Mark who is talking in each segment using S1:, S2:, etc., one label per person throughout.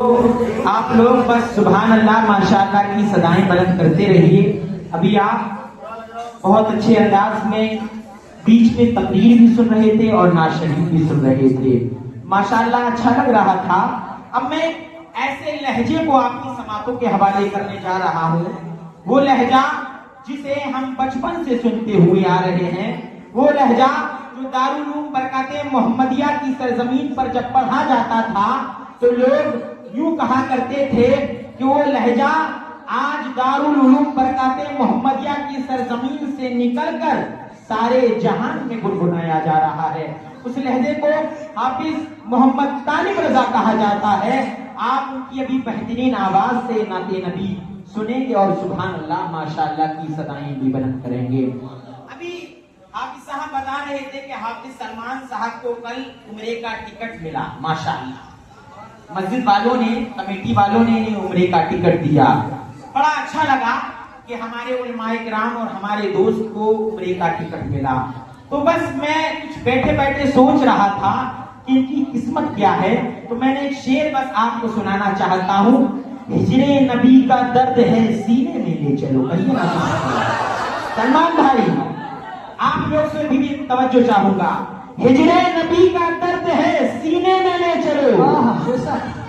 S1: तो आप लोग बस सुभान अल्लाह माशाअल्लाह की सदाएं बुलंद करते रहिए। अभी आप बहुत अच्छे अंदाज में बीच में तकरीर भी सुन रहे थे और नात शरीफ भी सुन रहे थे, माशाअल्लाह अच्छा लग रहा था। अब मैं ऐसे लहजे को आपकी समातों के हवाले करने जा रहा हूँ, वो लहजा जिसे हम बचपन से सुनते हुए आ रहे हैं, वो लहजा जो दारुल उलूम बरकाते मोहम्मदिया की सरजमीन पर जब पढ़ा जाता था तो लोग यूं कहा करते थे कि वो लहजा आज दारुल उलूम बरकाते मोहम्मदिया की सरजमीन से निकलकर सारे जहान में गुनगुनाया जा रहा है। उस लहजे को हाफिज मोहम्मद तालिब रजा कहा जाता है। आप उनकी अभी बेहतरीन आवाज से नाते नबी सुनेंगे और सुभान अल्लाह माशाअल्लाह की सदाएं भी बुलंद करेंगे। अभी हाफिज साहब बता रहे थे कि हाफिज सलमान साहब को कल उम्रे का टिकट मिला, माशाअल्लाह मस्जिद वालों ने, कमेटी वालों ने उम्रे का टिकट दिया। बड़ा अच्छा लगा कि हमारे उलमाए किराम और हमारे दोस्त को उम्रे का टिकट मिला। तो बस मैं कुछ बैठे बैठे सोच रहा था कि इनकी किस्मत क्या है, तो मैंने एक शेर बस आपको सुनाना चाहता हूँ। हिजरे नबी का दर्द है सीने में ले चलो, कहिए ना सलमान भाई, आप लोग से भी तवज्जो चाहूंगा। हिजरे नबी का दर्द है सीने में ले चलो,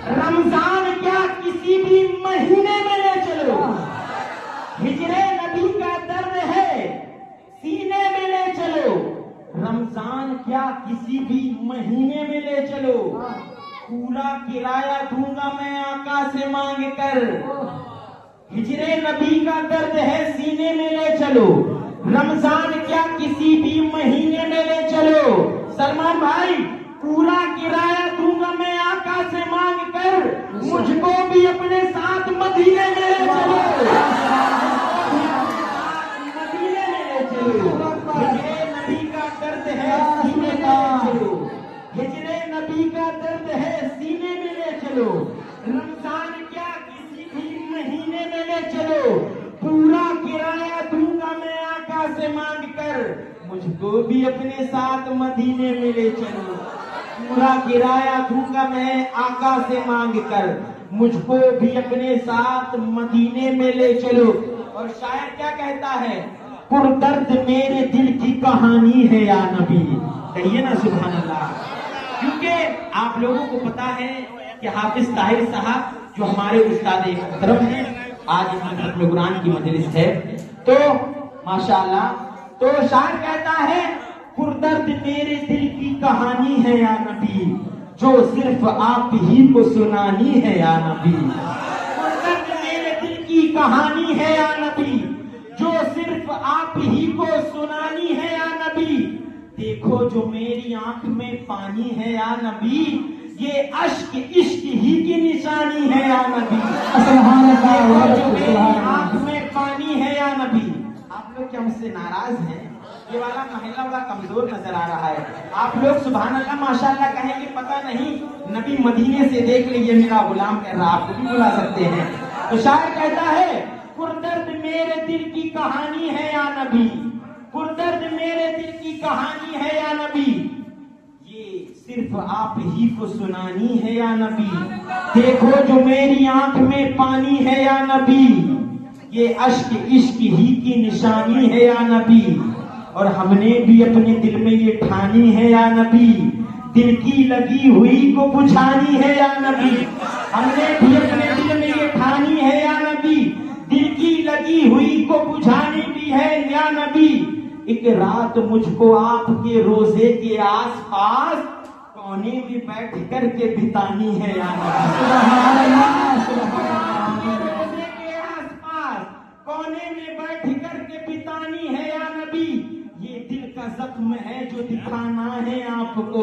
S1: रमजान क्या किसी भी महीने में ले चलो। हिजरे नबी का दर्द है सीने में ले चलो, रमजान क्या किसी भी महीने में ले चलो। पूरा किराया दूंगा मैं आका से मांग कर। हिजरे नबी का दर्द है सीने में ले चलो, रमजान क्या किसी भी महीने में ले चलो। सलमान भाई, पूरा किराया दूंगा मैं आका से मांग कर, मुझको भी अपने साथ मदीने में ले चलो, मदीने में ले चलो। हिजरे नबी का दर्द है सीने में ले चलो, हिजरे नबी का दर्द है सीने में ले चलो, रमजान क्या किसी भी महीने में ले चलो। पूरा किराया दूंगा मैं आका से मांग कर, मुझको भी अपने साथ मदीने में ले चलो। पूरा किराया दूंगा मैं आका से मांग कर, मुझको भी अपने साथ मदीने में ले चलो। और शायर क्या कहता है, पुरदर्द मेरे दिल की कहानी है या नबी, कहिए ना सुभान अल्लाह। क्योंकि आप लोगों को पता है कि हाफिज ताहिर साहब जो हमारे उस्ताद मोहतरम हैं, आज खत्म कुरान की मजलिस है, तो माशाअल्लाह, तो शायर कहता है पुरदर्द मेरे दिल की कहानी है या नबी, जो सिर्फ आप ही को सुनानी है या नबी। पुरदर्द मेरे दिल की कहानी है या नबी, जो सिर्फ आप ही को सुनानी है या नबी। देखो जो मेरी आंख में पानी है या नबी, ये अश्क इश्क ही की निशानी है या नबी। देखो जो मेरी आंख में पानी है या नबी। आप लोग क्या मुझसे नाराज हैं? ये वाला महिला बड़ा कमजोर नजर आ रहा है। आप लोग सुभान अल्लाह माशाअल्लाह कहेंगे, पता नहीं नबी मदीने से देख लीजिए मेरा गुलाम कह रहा, आपको भी बुला सकते हैं। तो शायर कहता है पुरदर्द मेरे दिल की कहानी है या नबी, पुरदर्द मेरे दिल की कहानी है या नबी, ये सिर्फ आप ही को सुनानी है या नबी। देखो जो मेरी आंख में पानी है या नबी, ये अश्क इश्क ही की निशानी है या नबी। और हमने भी अपने दिल में ये ठानी है या नबी, दिल की लगी हुई को बुझानी है या नबी। हमने भी अपने दिल में ये ठानी है या नबी, दिल की लगी हुई को बुझानी भी है या नबी। एक रात मुझको आपके रोजे के आसपास कोने में बैठ कर के बितानी है या नबी। रोजे के आसपास कोने में बैठ कर के बितानी है या नबी। ये दिल का जख्म है जो दिखाना है आपको,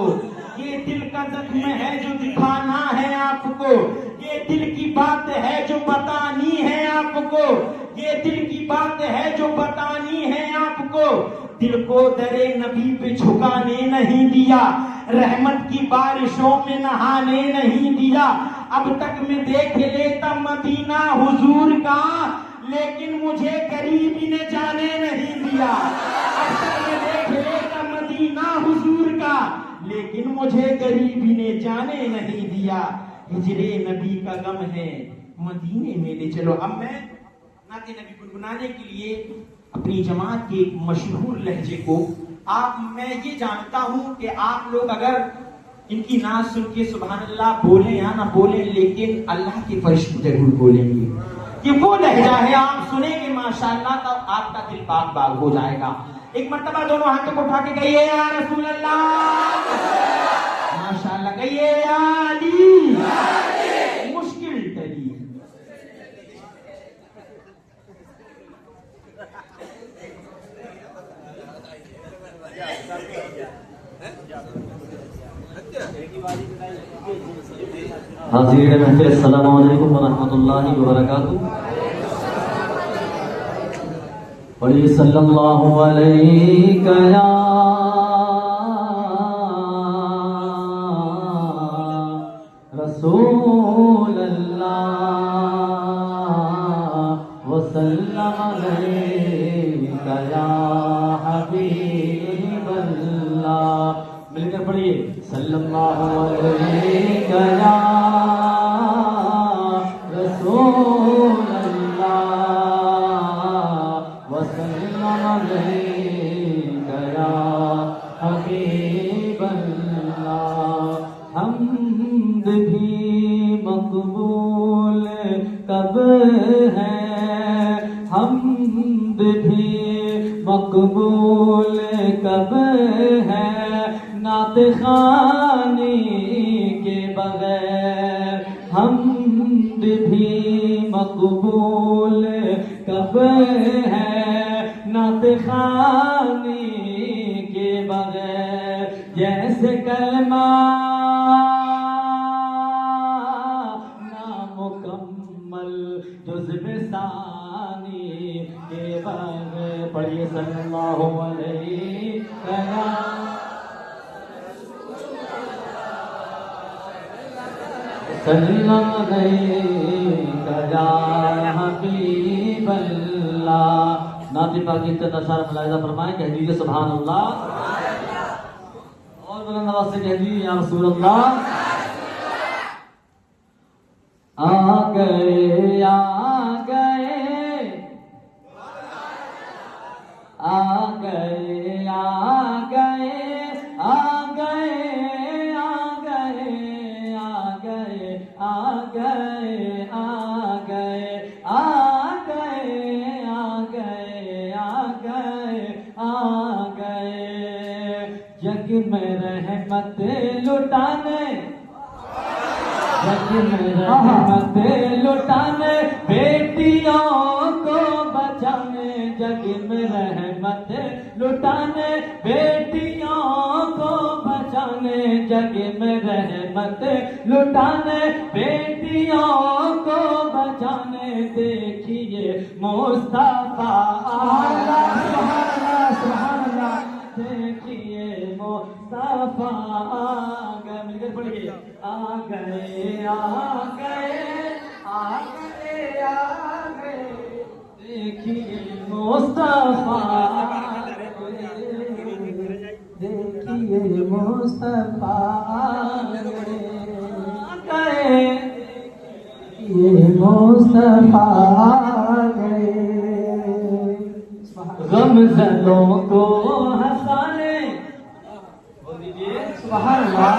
S1: ये दिल का जख्म है जो दिखाना है आपको, ये दिल की बात है जो बतानी है आपको, ये दिल की बात है जो बतानी है आपको। दिल को दरे नबी पे झुकाने नहीं दिया, रहमत की बारिशों में नहाने नहीं दिया। अब तक मैं देख लेता मदीना हुजूर का, लेकिन मुझे गरीबी ने जाने नहीं दिया। अब तक मैं देख लेता मदीना हुजूर का, लेकिन मुझे गरीबी ने जाने नहीं दिया। हिजरे नबी का गम है, मदीने में ले चलो। अब मैं नाते नबी गुनगुनाने के लिए अपनी जमात के एक मशहूर लहजे को मैं ये जानता हूं कि आप लोग अगर इनकी नात सुन के सुभान अल्लाह बोले या ना बोले, लेकिन अल्लाह के फरिश्ते जरूर बोलेंगे। ये वो लहजा है, आप सुनेंगे माशाअल्लाह तो आपका दिल बाग बाग हो जाएगा। एक मर्तबा दोनों हाथों को उठा के कहिए या रसूल अल्लाह, माशाअल्लाह कहिए या अली, मुश्किल तरी।
S2: हाज़िरीन महफ़िल, अस्सलामु अलैकुम व रहमतुल्लाहि व बरकातुहू। पढ़िए सल्लल्लाहु अलैहि या रसूल अल्लाह व सल्लम अलैका या हबीब अल्लाह। मिलकर पढ़िए सल्लल्लाहु अलैहि या रसूल अल्लाह व सल्लम अलैका या हबीब अल्लाह। हमद भी मकबूल कब है, हमद भी मकबूल कब है, नात खानी के बगैर। हमद भी मकबूल कब है, नात खानी के बगैर। जैसे कलमा नामुकम्मल जुज़्व सानी के बगैर। पढ़िए सल्लल्लाहु अलैहि सल्लम अलैका या हबीब अल्लाह। नाती पाक की तशरीफ मुलाहिज़ा फरमाएं, कह दीजिए सुभान अल्लाह, और बुलंद आवाज़ से कह दीजिए या रसूल अल्लाह। आ गए आ गए आ गए आ गए आ गए आ गए आ गए आ गए आ गए आ गए आ गए आ गए। जग में रहमत लुटाने, जग में रहमत लुटाने, बेटियों को बचाने। जग में रहमत लुटाने, बेटियों को बचाने। जग में रहमत लुटाने, बेटियों को बचाने। देखिए मुस्तफा आला, सुभान अल्लाह, देखिए मुस्तफा आ गए। मिलकर पढ़िए आ गए आ गए आ गए आ गए। देखिए मुस्तफा, देखिए मुस्तफा गए, ये मुस्तफा गए। गमज़लों को हंसाने, बोलिए सुभान अल्लाह।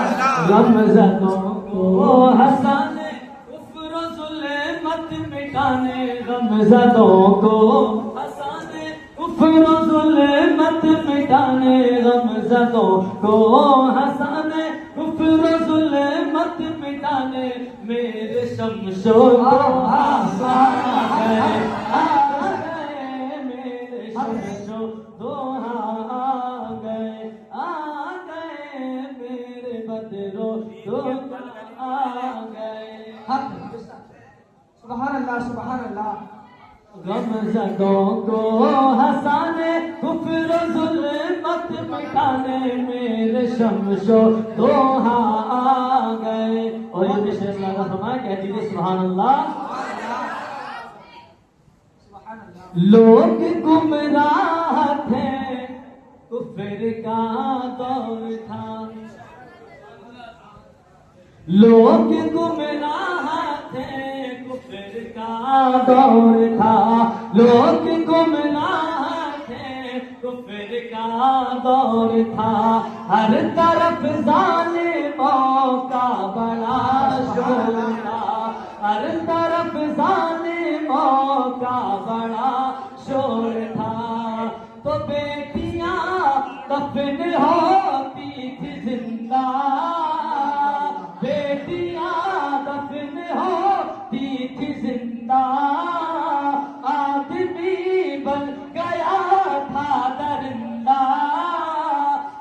S2: गमज़लों को हंसाने, कुफ्र ज़ुल्मत मिटाने। गमज़लों को हंसाने, कुफ्र ज़ुल्मत मिटाने। गमज़लों को हंसाने, कुफ्र ज़ुल्मत मिटाने। मेरे शमशो दोहा आ गए, मेरे शमशो दोहा आ गए, मेरे बदरो दोहा आ गए।
S3: सुभान अल्लाह, सुभान अल्लाह।
S2: गमज़लों को हंसाने, कुफ्र ज़ुल्मत मिटाने। मेरे शमशो दोहा आ गए। और ये भी शेर लगा फरमाया, कह दीजिए सुभान अल्लाह। लोग गुमराह थे, कुफ्र का दौर था। लोग गुमराह थे, कुफ्र का दौर था। लोग गुमराह थे, कुफ्र का दौर था। हर तरफ जालिमों का बड़ा शोर था। हर तरफ जालिमों का बड़ा शोर था। तो बेटियां दफन होती थी जिंदा, बेटियां दफन होती थी जिंदा। आदमी बन गया था दरिंदा,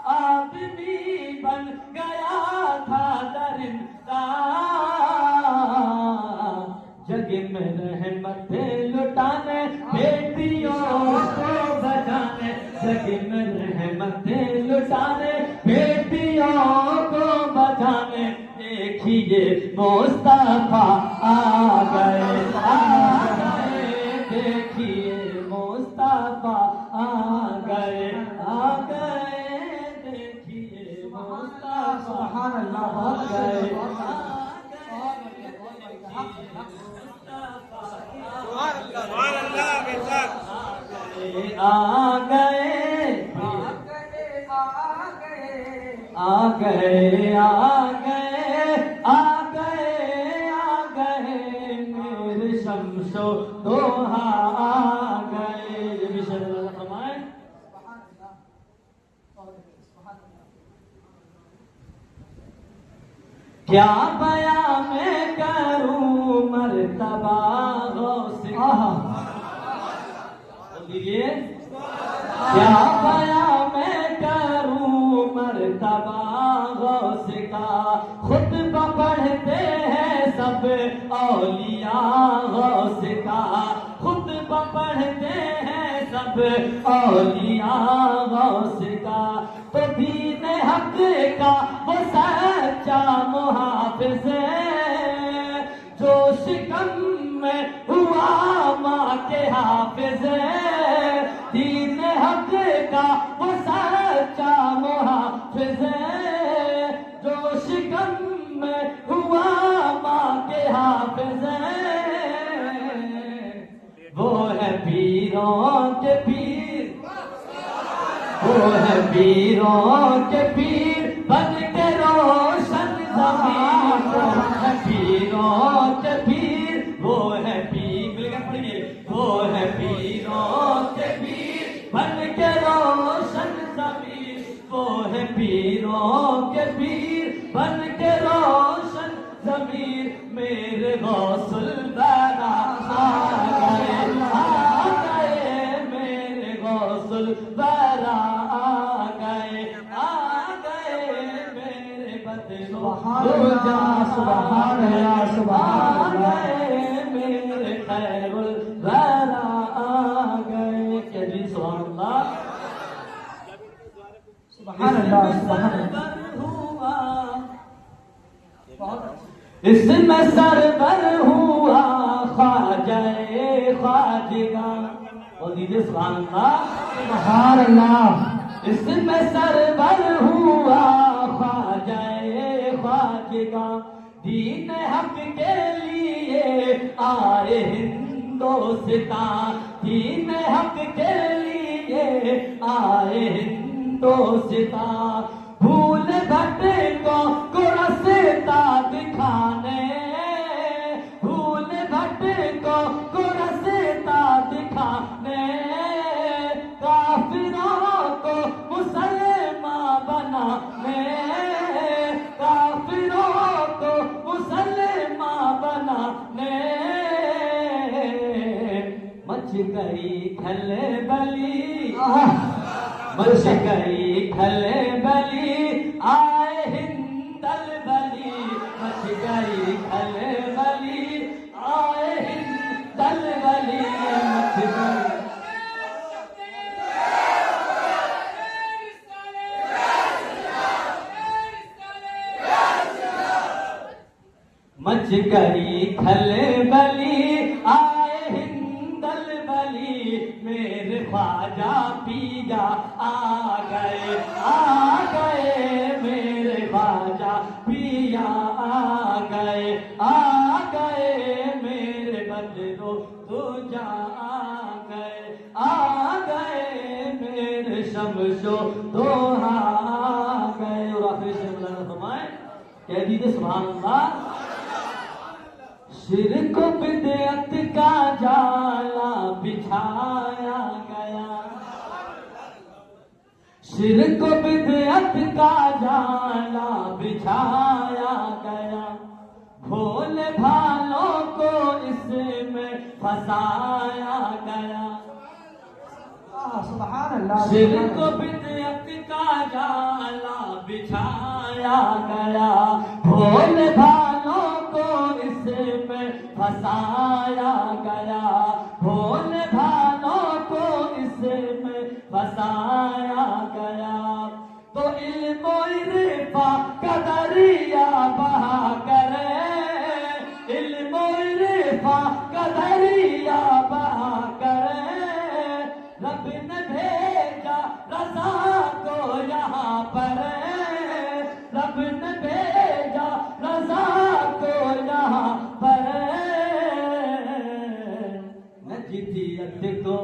S2: आदमी बन गया था दरिंदा। जग में रहमत लुटाने, बेटियों को बचाने। जग में रहमत लुटाने, बेटियों को बचाने। देखिए मुस्तफा आ गए, आ गए। देखिए मुस्तफा आ गए, आ गए। देखिए मुस्तफा
S3: सुभान अल्लाह, बहुत
S2: आ गए, आ गए, आ गए, आ गए, आ गए, आ गए। मेरे शम्सो दोहा आ गए। ये भी शर्म फरमाए। क्या बयां मैं करूं मर्तबा गौसे का। बोलिए, क्या बयां मैं करूं मर्तबा गौसे का। खुतबा पढ़ते हैं सब औलिया गौसे का। खुतबा पढ़ते हैं सब औलिया गौसे का। तो दीन हक का वो सच्चा मुहाफिज है, जो शिकम में हुआ माँ के हाफिज है। दीन हक का वो सच्चा मुहाफिज है, जो शिकम में हुआ माँ के हाफिज है। वो है पीरों के पीर, वो है पीरों के पीर, बन के रोशन ज़मीन। वो है पीरों के पीर, वो है पीर, मिलकर पढ़िए। वो है पीरों के पीर, बन के रोशन ज़मीन। वो है पीरों के पीर, बन के रोशन ज़मीन। मेरे गौसुल बना आ गए, मेरे गौसुल बना आ गए, मेरे बदलो
S3: सुभान अल्लाह, सुभान अल्लाह।
S2: मेरे खैरुल वरा आ गए। क्या जी सुभान अल्लाह,
S3: सुभान अल्लाह, सुभान अल्लाह।
S2: हुआ
S3: बहुत अच्छा।
S2: इसमें सरवर हुआ ख्वाजाए ख्वाजगा। और दीजिए सुभान अल्लाह,
S3: सुभान अल्लाह।
S2: इसमें सरवर हुआ ख्वाजाए ख्वाजगा। दीन हक के लिए आए हिंदोस्तान, दीन हक के लिए आए हिंदोस्तान। भूल भटकों को रास्ता दिखाने, भूल भटकों को रास्ता दिखाने। काफिरों को मुसलमान बनाने, काफिरों को मुसलमान बनाने। मच गई खलबली, मच गई खलबली, आए हिंदल बली। मच गई खलबली, आए हिंदल बली। मच गई, मच गई खलबली, आए हिंदल बली। मेरे ख्वाजा पिया आ गए, आ गए। मेरे ख्वाजा पिया आ तो जा आ गए मेरे शमशो तो आ गए। और आखिरी से मौलाना फरमाए, कह दीजिए सुभान अल्लाह। शिर्क बिदअत का जाला बिछाया गया, शिर्क बिदअत का जाला बिछाया गया, भोले भालों को इसमें फंसाया गया।
S3: सुभान अल्लाह।
S2: शिर्क बिदअत का जाला बिछाया गया, भोले भालों को इसमें फंसाया गया, भोले भालों को इसमें फंसाया गया। तो इल्म इरफा का दरिया बहा करे, इल्म इरफा का दरिया बहा करे, रब ने भेजा रज़ा को यहाँ पर, रब ने भेजा रज़ा को यहाँ पर, नजदियत को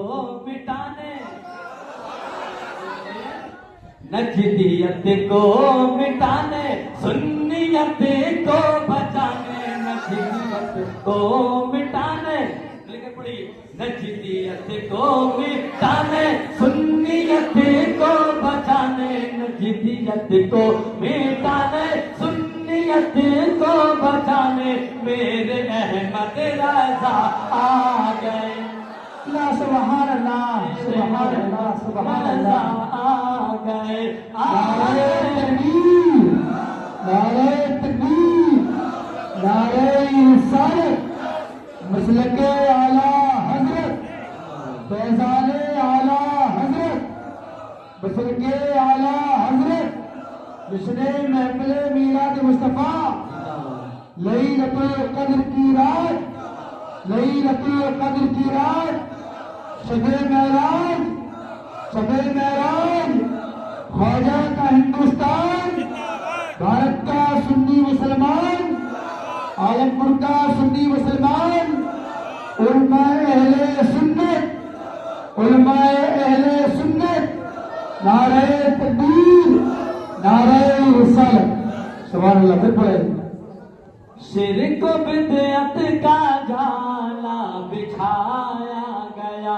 S2: मिटाने, नजदियत को मिटाने, सुन्नियत को बचाने, नजदियत को मिटाने, लेकर पढ़ी, नजदियत को मिटाने, सुन्नियत को बचाने, नजदियत को मिटाने, सुन्नियत को बचाने, मेरे अहमद रज़ा आ गए।
S3: सुभान अल्लाह, सुभान अल्लाह, सुभान अल्लाह।
S2: आ गए,
S3: नारे तकबीर, नारे तकबीर, नारे रिसालत, मसलके आला हजरत, फैज़ाने आला हजरत, मसलके आला हजरत, जिसने महफिले मीलाद मुस्तफा लैलतुल कद्र की रात, लैलतुल कद्र की रात, शबे मेराज, शबे मेराज, ख्वाजा का हिंदुस्तान, भारत का सुन्नी मुसलमान, आलमपुर का सुन्नी मुसलमान, उलमाए अहले सुन्नत, उलमाए अहले सुन्नत, नारे तकबीर, नारे रिसालत। सुभान अल्लाह। फिर पढ़े,
S2: शिर्क बिदअत का जाला बिछाया गया,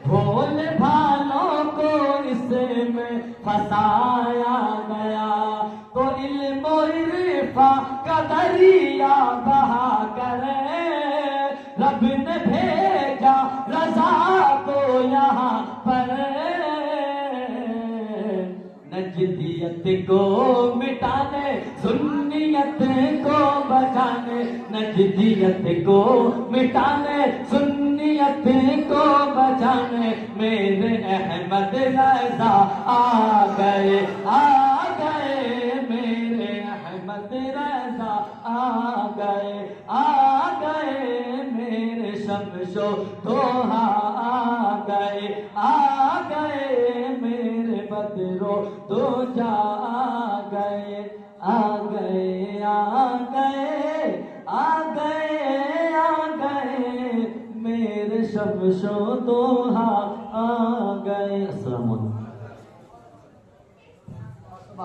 S2: भोले भालों को इसमें फंसाया गया। तो इल्म इरफा का दरिया बहा करे, रब ने भेजा रज़ा को यहाँ पर, नजदियत को मिटाने, सुन्नियत को बचाने, नजदियत को मिटाने, सुन्नियत को बचाने, मेरे अहमद रज़ा आ गए, मेरे अहमद रज़ा आ गए, मेरे शमशो तोहा आ गए, मेरे बदरो तो जा गए, मेरे शमशो तोहा